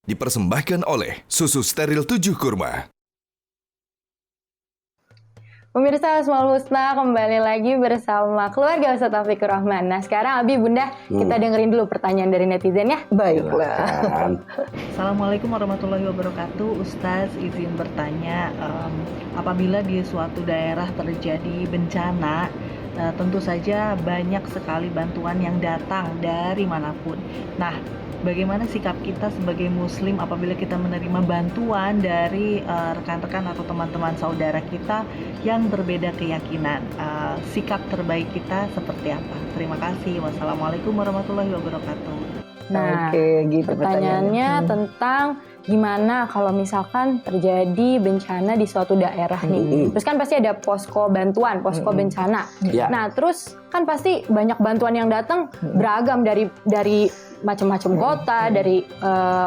Dipersembahkan oleh Susu Steril 7 Kurma. Pemirsa Asmaul Husna, kembali lagi bersama keluarga Ustadz Taufikur Rahman. Nah sekarang Abi, Bunda, kita dengerin dulu pertanyaan dari netizen ya. Baiklah. Assalamualaikum warahmatullahi wabarakatuh. Ustadz izin bertanya, apabila di suatu daerah terjadi bencana, tentu saja banyak sekali bantuan yang datang dari manapun. Nah, bagaimana sikap kita sebagai muslim apabila kita menerima bantuan dari rekan-rekan atau teman-teman saudara kita yang berbeda keyakinan? Sikap terbaik kita seperti apa? Terima kasih. Wassalamualaikum warahmatullahi wabarakatuh. Nah, Oke, gitu pertanyaannya tentang gimana kalau misalkan terjadi bencana di suatu daerah nih. Terus kan pasti ada posko bantuan, posko bencana. Ya. Nah, terus kan pasti banyak bantuan yang datang beragam dari macam-macam kota, dari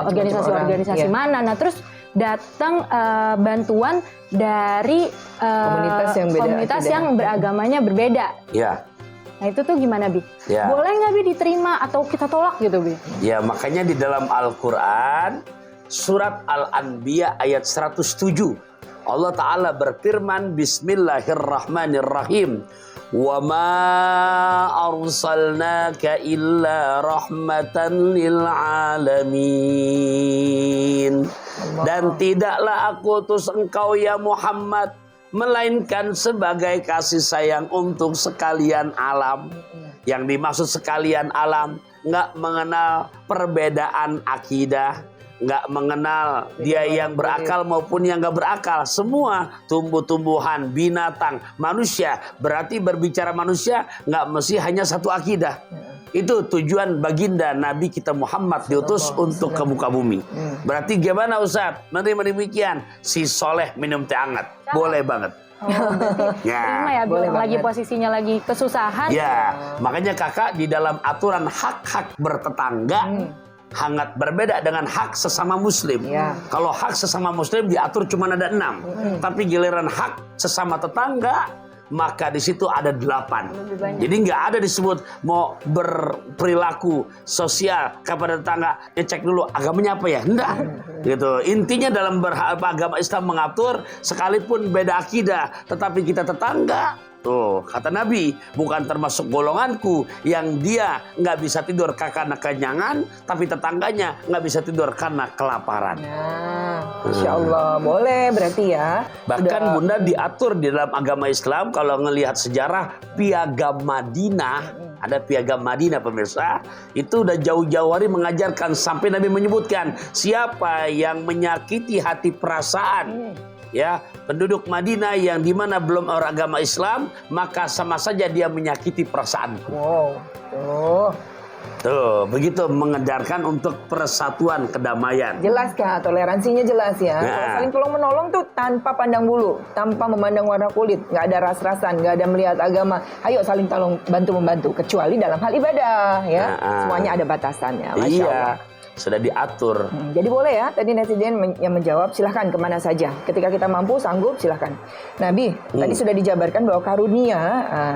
organisasi-organisasi orang, mana. Nah, terus datang bantuan dari komunitas yang beragamanya berbeda. Ya. Nah, itu tuh gimana, Bi? Ya. Boleh nggak, Bi, diterima atau kita tolak gitu, Bi? Ya, makanya di dalam Al-Quran surat Al-Anbiya ayat 107 Allah Ta'ala berfirman, Bismillahirrahmanirrahim, wa ma arsalnaka illa rahmatan lil alamin. Dan tidaklah aku utus engkau ya Muhammad melainkan sebagai kasih sayang untuk sekalian alam. Yang dimaksud sekalian alam nggak mengenal perbedaan akidah, nggak mengenal dia yang berakal maupun yang nggak berakal. Semua tumbuh-tumbuhan, binatang, manusia. Berarti berbicara manusia nggak mesti hanya satu akidah. Itu tujuan baginda Nabi kita Muhammad diutus untuk ke muka bumi. Berarti gimana Ustaz? Menerima demikian. Si soleh minum teh hangat. Boleh banget. Terima ya, Bi, lagi posisinya lagi kesusahan. Ya, makanya kakak di dalam aturan hak-hak bertetangga hangat berbeda dengan hak sesama muslim. Kalau hak sesama muslim diatur cuma ada 6. Tapi giliran hak sesama tetangga maka di situ ada 8. Jadi nggak ada disebut mau berperilaku sosial kepada tetangga, cek dulu agamanya apa ya, enggak. Gitu. Intinya dalam agama Islam mengatur sekalipun beda akidah, tetapi kita tetangga. Tuh, kata Nabi, bukan termasuk golonganku yang dia nggak bisa tidur karena kenyangan, tapi tetangganya nggak bisa tidur karena kelaparan. Nah, Insya Allah boleh berarti ya. Bahkan Bunda diatur di dalam agama Islam kalau ngelihat sejarah Piagam Madinah, ada Piagam Madinah pemirsa, itu udah jauh-jauh hari mengajarkan sampai Nabi menyebutkan siapa yang menyakiti hati perasaan ya penduduk Madinah yang dimana belum orang agama Islam, maka sama saja dia menyakiti perasaanku. Tuh, begitu mengedarkan untuk persatuan kedamaian. Jelas Kak, toleransinya jelas ya. Saling tolong menolong tuh tanpa pandang bulu, tanpa memandang warna kulit, nggak ada ras-rasan, nggak ada melihat agama. Ayo saling tolong bantu membantu, kecuali dalam hal ibadah ya. Semuanya ada batasannya. Masya Allah. Sudah diatur. Jadi boleh ya, tadi netizen yang menjawab, silahkan kemana saja. Ketika kita mampu, sanggup, silahkan. Nabi, tadi sudah dijabarkan bahwa karunia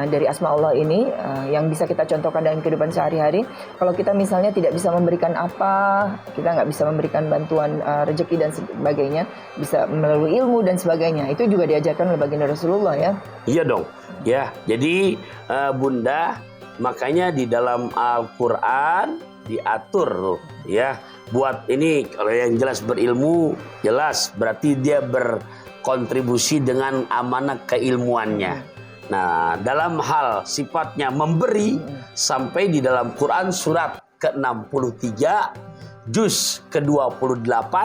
dari Asmaullah ini yang bisa kita contohkan dalam kehidupan sehari-hari. Kalau kita misalnya tidak bisa memberikan apa, kita nggak bisa memberikan bantuan rezeki dan sebagainya, bisa melalui ilmu dan sebagainya. Itu juga diajarkan oleh baginda Rasulullah ya. Iya dong. Ya, jadi Bunda, makanya di dalam Al-Quran diatur tuh ya, buat ini kalau yang jelas berilmu jelas berarti dia berkontribusi dengan amanah keilmuannya. Nah, dalam hal sifatnya memberi sampai di dalam Quran surat ke-63 juz ke-28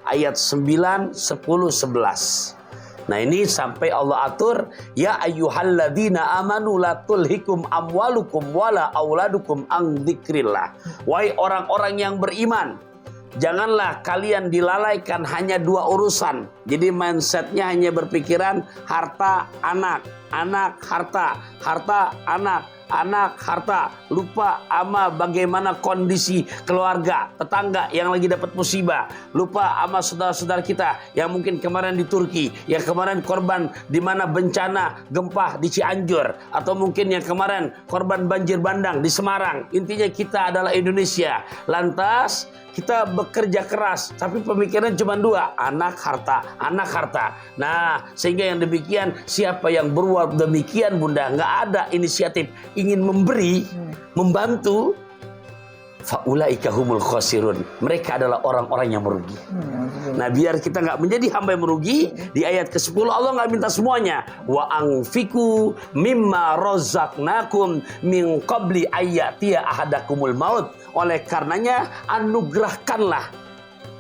ayat 9, 10, 11. Nah, ini sampai Allah atur, ya ayyuhalladzina amanu la tulhikum amwalukum wala auladukum an dzikrillah. Wahai orang-orang yang beriman, janganlah kalian dilalaikan hanya 2 urusan. Jadi mindsetnya hanya berpikiran harta, anak, anak, harta, harta, anak, anak, harta, lupa sama bagaimana kondisi keluarga, tetangga yang lagi dapat musibah, lupa sama saudara-saudara kita yang mungkin kemarin di Turki, yang kemarin korban di mana bencana gempa di Cianjur, atau mungkin yang kemarin korban banjir bandang di Semarang. Intinya kita adalah Indonesia. Lantas kita bekerja keras, tapi pemikiran cuma dua, anak harta, anak harta. Nah, sehingga yang demikian, siapa yang berbuat demikian Bunda, nggak ada inisiatif ingin memberi, membantu, faulaika humul khosirun. Mereka adalah orang-orang yang merugi. Nah, biar kita nggak menjadi hamba yang merugi, di ayat ke-10 Allah nggak minta semuanya. Wa anfiku mimma rozaqnakum min qabli ayyatia ahadakumul maut. Oleh karenanya, anugerahkanlah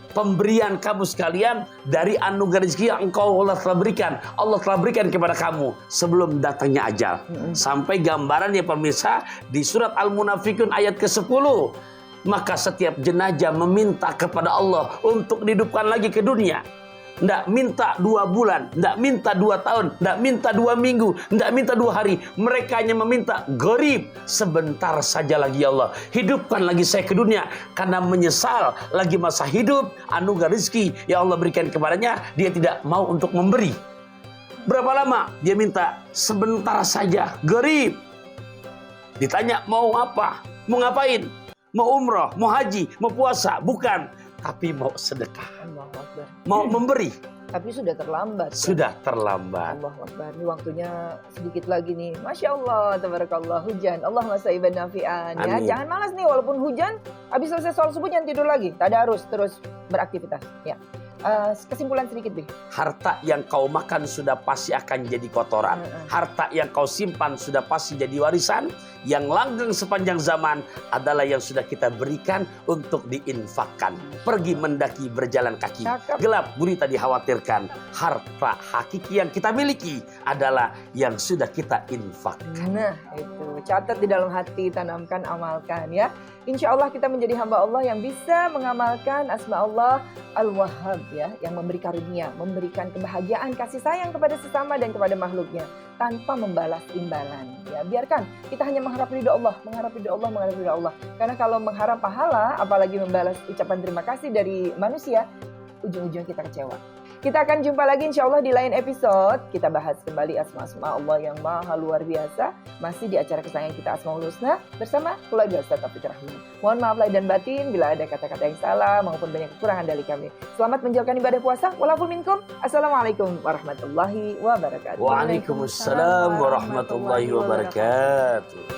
pemberian kamu sekalian dari anugerah rezeki yang engkau Allah telah berikan. Allah telah berikan kepada kamu sebelum datangnya ajal. Sampai gambarannya pemirsa di surat Al-Munafikun ayat ke-10. Maka setiap jenazah meminta kepada Allah untuk dihidupkan lagi ke dunia. Nggak minta 2 bulan, nggak minta 2 tahun, nggak minta 2 minggu, nggak minta 2 hari. Mereka hanya meminta gharib, sebentar saja lagi ya Allah. Hidupkan lagi saya ke dunia. Karena menyesal lagi masa hidup, anugerah rezeki yang Allah berikan kepadanya, dia tidak mau untuk memberi. Berapa lama? Dia minta sebentar saja, gharib. Ditanya mau apa? Mau ngapain? Mau umroh, mau haji, mau puasa? Bukan. Tapi mau sedekah, mau memberi. Tapi sudah terlambat. Sudah terlambat. Allahu Akbar. Ini waktunya sedikit lagi nih. Masya Allah, tabarakallah, hujan. Allah masaiban nafi'an. Ya, jangan malas nih, walaupun hujan, habis selesai sholat subuh jangan tidur lagi. Tadarus, terus beraktivitas. Ya. Kesimpulan sedikit, Bi. Harta yang kau makan sudah pasti akan jadi kotoran. Harta yang kau simpan sudah pasti jadi warisan. Yang langgeng sepanjang zaman adalah yang sudah kita berikan untuk diinfakkan. Pergi mendaki berjalan kaki. Gelap gulita dikhawatirkan. Harta hakiki yang kita miliki adalah yang sudah kita infakkan. Nah, itu. Catat di dalam hati, tanamkan, amalkan ya. Insya Allah kita menjadi hamba Allah yang bisa mengamalkan asma Allah Al-Wahhab ya, yang memberi karunia, memberikan kebahagiaan, kasih sayang kepada sesama dan kepada makhluknya tanpa membalas imbalan. Ya, biarkan kita hanya mengharap ridho Allah, mengharap ridho Allah, mengharap ridho Allah. Karena kalau mengharap pahala, apalagi membalas ucapan terima kasih dari manusia, ujung-ujung kita kecewa. Kita akan jumpa lagi insya Allah di lain episode. Kita bahas kembali asma-asma Allah yang maha luar biasa. Masih di acara kesayangan kita Asmaul Husna bersama keluarga Ustaz Taufik Rahmi. Mohon maaf lahir dan batin bila ada kata-kata yang salah maupun banyak kekurangan dari kami. Selamat menjalankan ibadah puasa. Walaful minkum. Assalamualaikum warahmatullahi wabarakatuh. Waalaikumsalam warahmatullahi wabarakatuh.